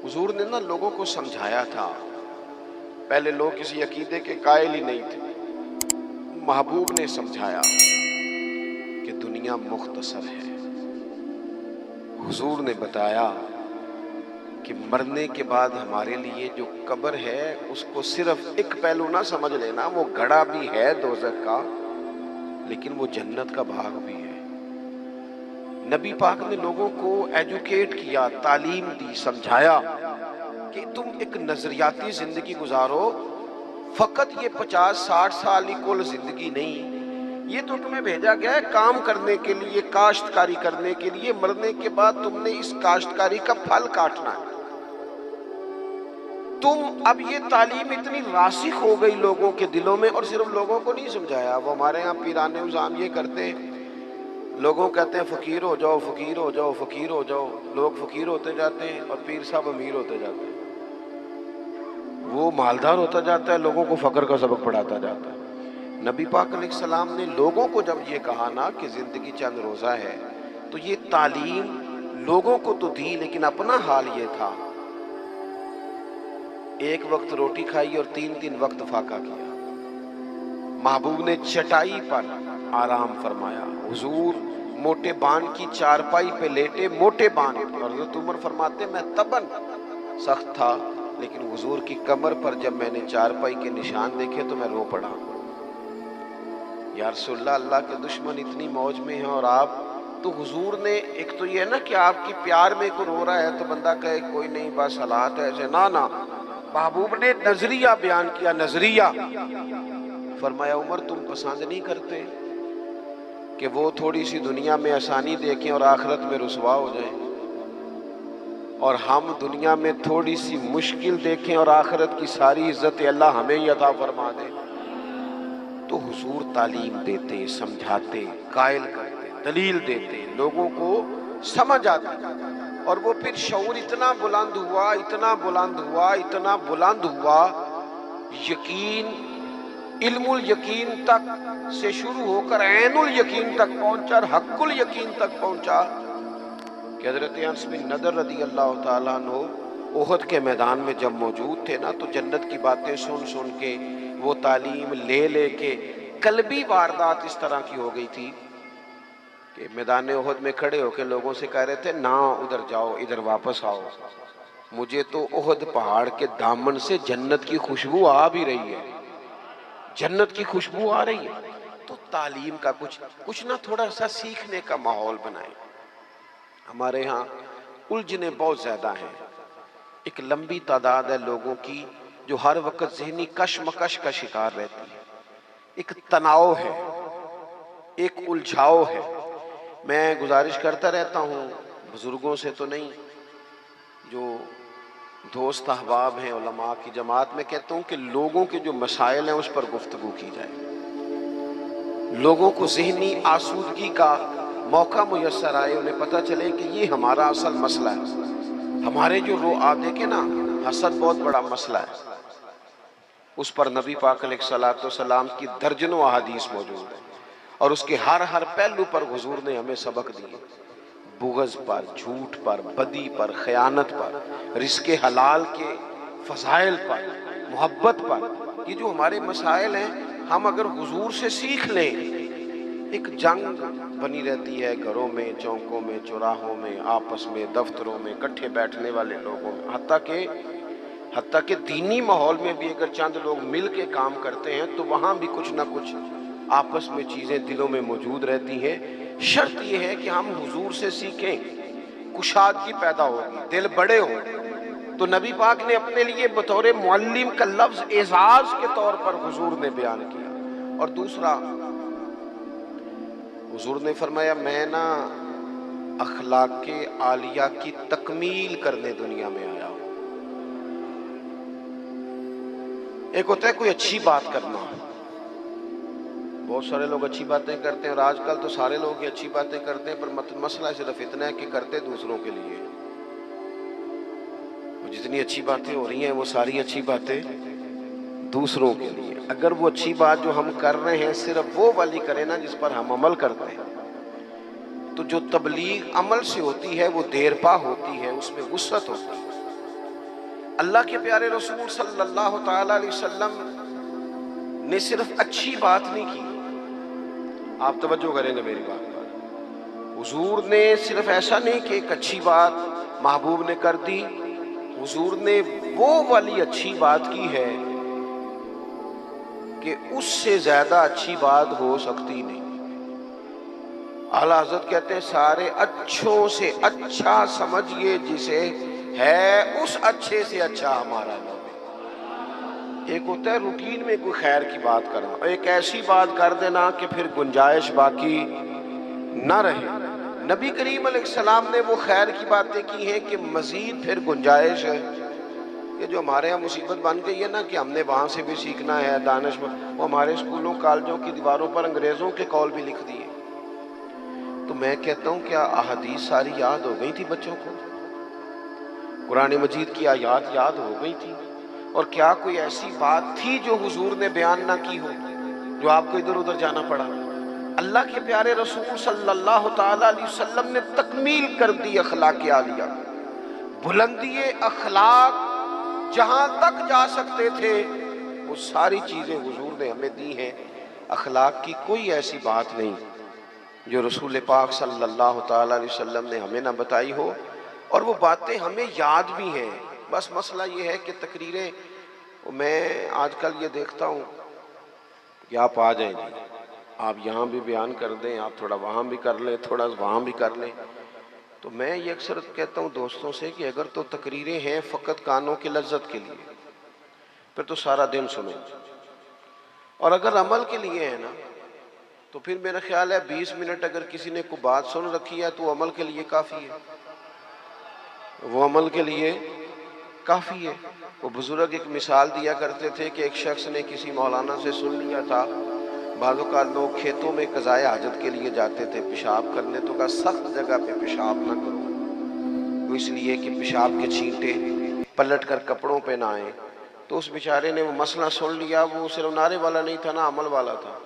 حضور نے نا لوگوں کو سمجھایا تھا. پہلے لوگ کسی عقیدے کے قائل ہی نہیں تھے. محبوب نے سمجھایا کہ دنیا مختصر ہے. حضور نے بتایا کہ مرنے کے بعد ہمارے لیے جو قبر ہے اس کو صرف ایک پہلو نہ سمجھ لینا، وہ گڑھا بھی ہے دوزخ کا لیکن وہ جنت کا باغ بھی ہے. نبی پاک نے لوگوں کو ایجوکیٹ کیا، تعلیم دی، سمجھایا کہ تم ایک نظریاتی زندگی گزارو. فقط یہ 50-60 سال ہی کل زندگی نہیں، یہ تو تمہیں بھیجا گیا ہے کام کرنے کے لیے، کاشتکاری کرنے کے لیے. مرنے کے بعد تم نے اس کاشتکاری کا پھل کاٹنا ہے. تم اب یہ تعلیم اتنی راسخ ہو گئی لوگوں کے دلوں میں، اور صرف لوگوں کو نہیں سمجھایا. وہ ہمارے ہاں پیران نظام یہ کرتے ہیں، لوگوں کہتے ہیں فقیر ہو جاؤ، فقیر ہو جاؤ، فقیر ہو جاؤ. لوگ فقیر ہوتے جاتے ہیں اور پیر صاحب امیر ہوتے جاتے ہیں. وہ مالدار ہوتا جاتا ہے، لوگوں کو فقر کا سبق پڑھاتا جاتا ہے. نبی پاک علیہ السلام نے لوگوں کو جب یہ کہا نا کہ زندگی چند روزہ ہے، تو یہ تعلیم لوگوں کو تو دی، لیکن اپنا حال یہ تھا ایک وقت روٹی کھائی اور 3 وقت فاقہ کیا. محبوب نے چٹائی پر آرام فرمایا. حضور موٹے بان کی چارپائی پہ لیٹے، موٹے بان. اور حضرت عمر فرماتے میں تبن سخت تھا، لیکن حضور کی کمر پر جب میں نے چارپائی کے نشان دیکھے تو میں رو پڑا. یا رسول اللہ، اللہ کے دشمن اتنی موج میں ہیں اور آپ تو. حضور نے ایک تو یہ ہے نا کہ آپ کی پیار میں کوئی رو رہا ہے تو بندہ کہے کوئی نہیں بس حالات ایسے، نہ. محبوب نے نظریہ بیان کیا، نظریہ. فرمایا عمر تم پسند نہیں کرتے کہ وہ تھوڑی سی دنیا میں آسانی دیکھیں اور آخرت میں رسوا ہو جائیں، اور ہم دنیا میں تھوڑی سی مشکل دیکھیں اور آخرت کی ساری عزت اللہ ہمیں ہی عطا فرما دے. تو حضور تعلیم دیتے، سمجھاتے، قائل کرتے، دلیل دیتے، لوگوں کو سمجھ آتی. اور وہ پھر شعور اتنا بلند ہوا، اتنا بلند ہوا، اتنا بلند ہوا، یقین علم الیقین تک سے شروع ہو کر عین الیقین تک پہنچا اور حق الیقین تک پہنچا کہ حضرت انس بن نضر رضی اللہ تعالیٰ عنہ احد کے میدان میں جب موجود تھے نا، تو جنت کی باتیں سن سن کے، وہ تعلیم لے لے کے قلبی واردات اس طرح کی ہو گئی تھی کہ میدان احد میں کھڑے ہو کے لوگوں سے کہہ رہے تھے نہ ادھر جاؤ، ادھر واپس آؤ. مجھے تو احد پہاڑ کے دامن سے جنت کی خوشبو آ بھی رہی ہے، جنت کی خوشبو آ رہی ہے. تو تعلیم کا کچھ نہ تھوڑا سا سیکھنے کا ماحول بنائیں. ہمارے ہاں الجھنیں بہت زیادہ ہیں. ایک لمبی تعداد ہے لوگوں کی جو ہر وقت ذہنی کشمکش کا شکار رہتی ہے. ایک تناؤ ہے، ایک الجھاؤ ہے. میں گزارش کرتا رہتا ہوں بزرگوں سے تو نہیں، جو دوست احباب ہیں علماء کی جماعت میں کہتا ہوں کہ لوگوں کے جو مسائل ہیں اس پر گفتگو کی جائے. لوگوں کو ذہنی آسودگی کا موقع میسر آئے، انہیں پتہ چلے کہ یہ ہمارا اصل مسئلہ ہے. ہمارے جو آپ دیکھیں نا، حسد بہت بڑا مسئلہ ہے. اس پر نبی پاک علیہ الصلوۃ والسلام کی درجنوں احادیث موجود ہیں، اور اس کے ہر پہلو پر حضور نے ہمیں سبق دیے. بغض پر، جھوٹ پر، بدی پر، خیانت پر، رزق حلال کے فضائل پر، محبت پر. یہ جو ہمارے مسائل ہیں، ہم اگر حضور سے سیکھ لیں. ایک جنگ بنی رہتی ہے گھروں میں، چوکوں میں، چوراہوں میں، آپس میں، دفتروں میں، کٹھے بیٹھنے والے لوگوں میں. حتیٰ کہ دینی ماحول میں بھی اگر چند لوگ مل کے کام کرتے ہیں تو وہاں بھی کچھ نہ کچھ آپس میں چیزیں دلوں میں موجود رہتی ہیں. شرط یہ ہے کہ ہم حضور سے سیکھیں، کشادگی پیدا ہوگی، دل بڑے ہوں. تو نبی پاک نے اپنے لیے بطور معلم کا لفظ اعزاز کے طور پر حضور نے بیان کیا. اور دوسرا، حضور نے فرمایا میں نا اخلاق عالیہ کی تکمیل کرنے دنیا میں آیا ہوں. ایک ہوتا ہے کوئی اچھی بات کرنا، بہت سارے لوگ اچھی باتیں کرتے ہیں، اور آج کل تو سارے لوگ ہی اچھی باتیں کرتے ہیں، پر مسئلہ صرف اتنا ہے کہ کرتے دوسروں کے لیے. جتنی اچھی باتیں ہو رہی ہیں وہ ساری اچھی باتیں دوسروں کے لیے. اگر وہ اچھی بات جو ہم کر رہے ہیں صرف وہ والی کریں نا جس پر ہم عمل کرتے ہیں، تو جو تبلیغ عمل سے ہوتی ہے وہ دیر پا ہوتی ہے، اس میں وسعت ہوتی ہے. اللہ کے پیارے رسول صلی اللہ تعالی علیہ وسلم نے صرف اچھی بات نہیں کی، آپ توجہ کریں گے میری بات پر، حضور نے صرف ایسا نہیں کہ ایک اچھی بات محبوب نے کر دی، حضور نے وہ والی اچھی بات کی ہے کہ اس سے زیادہ اچھی بات ہو سکتی نہیں۔ اعلیٰ حضرت کہتے ہیں سارے اچھوں سے اچھا سمجھئے جسے ہے اس اچھے سے اچھا ہمارا نام ہے۔ ایک ہوتا ہے روٹین میں کوئی خیر کی بات کرنا، اور ایک ایسی بات کر دینا کہ پھر گنجائش باقی نہ رہے۔ نبی کریم علیہ السلام نے وہ خیر کی باتیں کی ہیں کہ مزید پھر گنجائش ہے۔ یہ جو ہمارے یہاں مصیبت بن گئی ہے نا کہ ہم نے وہاں سے بھی سیکھنا ہے دانش، وہ ہمارے اسکولوں کالجوں کی دیواروں پر انگریزوں کے قول بھی لکھ دیے۔ تو میں کہتا ہوں کیا احادیث ساری یاد ہو گئی تھی بچوں کو؟ قرآن مجید کی آیات یاد ہو گئی تھی؟ اور کیا کوئی ایسی بات تھی جو حضور نے بیان نہ کی ہو، جو آپ کو ادھر ادھر جانا پڑا؟ اللہ کے پیارے رسول صلی اللہ تعالی علیہ وسلم نے تکمیل کر دی اخلاق عالیہ، بلندی اخلاق جہاں تک جا سکتے تھے وہ ساری چیزیں حضور نے ہمیں دی ہیں۔ اخلاق کی کوئی ایسی بات نہیں جو رسول پاک صلی اللہ تعالی علیہ وسلم نے ہمیں نہ بتائی ہو، اور وہ باتیں ہمیں یاد بھی ہیں۔ بس مسئلہ یہ ہے کہ تقریریں، میں آج کل یہ دیکھتا ہوں کہ آپ آ جائیں جی، آپ یہاں بھی بیان کر دیں، آپ تھوڑا وہاں بھی کر لیں، تھوڑا وہاں بھی کر لیں۔ تو میں یہ اکثر کہتا ہوں دوستوں سے کہ اگر تو تقریریں ہیں فقط کانوں کی لذت کے لیے، پھر تو سارا دن سنو، اور اگر عمل کے لیے ہے نا تو پھر میرا خیال ہے 20 منٹ اگر کسی نے کوئی بات سن رکھی ہے تو وہ عمل کے لیے کافی ہے، وہ عمل کے لیے کافی ہے۔ وہ بزرگ ایک مثال دیا کرتے تھے کہ ایک شخص نے کسی مولانا سے سن لیا تھا، بعض اوقات لوگ کھیتوں میں قضائے حاجت کے لیے جاتے تھے پیشاب کرنے، تو کہا سخت جگہ پہ پیشاب نہ کرو، وہ اس لیے کہ پیشاب کے چھینٹے پلٹ کر کپڑوں پہ نہ آئیں۔ تو اس بیچارے نے وہ مسئلہ سن لیا، وہ صرف نعرے والا نہیں تھا نا، عمل والا تھا۔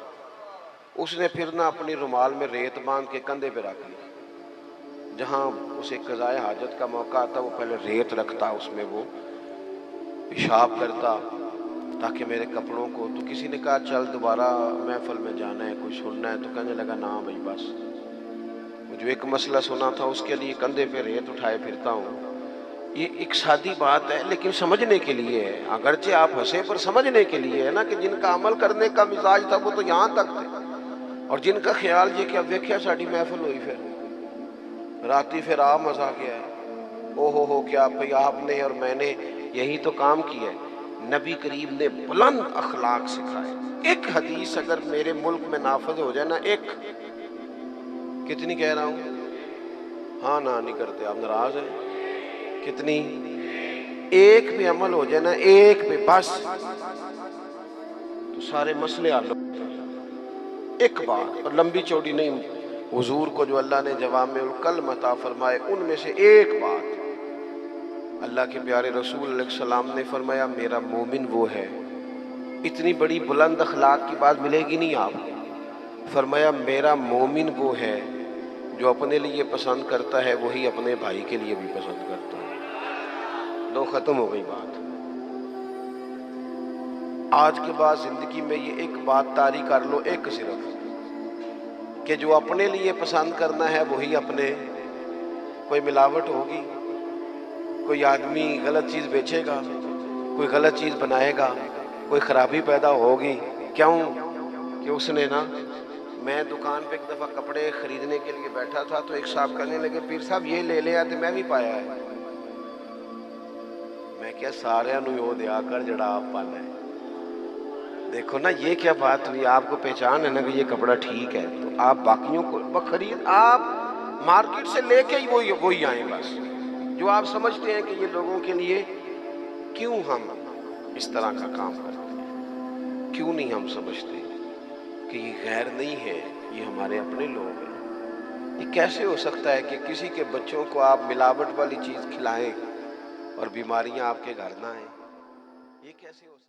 اس نے پھر نہ اپنی رومال میں ریت باندھ کے کندھے پہ رکھ لی، جہاں اسے قضائے حاجت کا موقع آتا وہ پہلے ریت رکھتا، اس میں وہ پیشاب کرتا تاکہ میرے کپڑوں کو۔ تو کسی نے کہا چل دوبارہ محفل میں جانا ہے، کچھ سننا ہے، تو کہنے لگا نا بھائی بس، جو ایک مسئلہ سنا تھا اس کے لیے کندھے پہ ریت اٹھائے پھرتا ہوں۔ یہ ایک سادی بات ہے لیکن سمجھنے کے لیے ہے، اگرچہ آپ ہنسے پر سمجھنے کے لیے ہے نا، کہ جن کا عمل کرنے کا مزاج تھا وہ تو یہاں تک تھے، اور جن کا خیال یہ کہ اب ویکھیا ساڑی محفل ہوئی، پھر راتی پھر آپ مزہ گیا ہے، او ہو کیا بھئی آپ نے اور میں نے یہی تو کام کیا ہے۔ نبی کریم نے بلند اخلاق سکھائے۔ ایک حدیث اگر میرے ملک میں نافذ ہو جائے نا، ایک، کتنی کہہ رہا ہوں؟ ہاں نہ نہیں کرتے آپ، ناراض ہیں؟ کتنی؟ ایک پہ عمل ہو جائے نا، ایک پہ بس، تو سارے مسئلے حل ہو۔ ایک بات، اور لمبی چوڑی نہیں، حضور کو جو اللہ نے جوامع الکلم عطا فرمائے ان میں سے ایک بات، اللہ کے پیارے رسول علیہ السلام نے فرمایا میرا مومن وہ ہے۔ اتنی بڑی بلند اخلاق کی بات ملے گی نہیں آپ کو۔ فرمایا میرا مومن وہ ہے جو اپنے لیے پسند کرتا ہے وہی اپنے بھائی کے لیے بھی پسند کرتا ہے۔ لو ختم ہو گئی بات۔ آج کے بعد زندگی میں یہ ایک بات طاری کر لو، ایک صرف، کہ جو اپنے لیے پسند کرنا ہے وہی اپنے، کوئی ملاوٹ ہوگی، کوئی آدمی غلط چیز بیچے گا، کوئی غلط چیز بنائے گا، کوئی خرابی پیدا ہوگی، کیوں کہ اس نے نا، میں دکان پہ ایک دفعہ کپڑے خریدنے کے لیے بیٹھا تھا تو ایک صاحب کہنے لگے پیر صاحب یہ لے لیا تو میں بھی پایا ہے۔ میں کیا سارے نو یو دیا کر جڑا آپ پانا ہے۔ دیکھو نا یہ کیا بات ہوئی، آپ کو پہچان ہے نا کہ یہ کپڑا ٹھیک ہے تو آپ باقیوں کو خرید، آپ مارکیٹ سے لے کے ہی وہی آئیں بس، جو آپ سمجھتے ہیں کہ یہ لوگوں کے لیے۔ کیوں ہم اس طرح کا کام کرتے ہیں؟ کیوں نہیں ہم سمجھتے کہ یہ غیر نہیں ہے، یہ ہمارے اپنے لوگ ہیں؟ یہ کیسے ہو سکتا ہے کہ کسی کے بچوں کو آپ ملاوٹ والی چیز کھلائیں اور بیماریاں آپ کے گھر نہ آئیں؟ یہ کیسے ہو سکتا ہے؟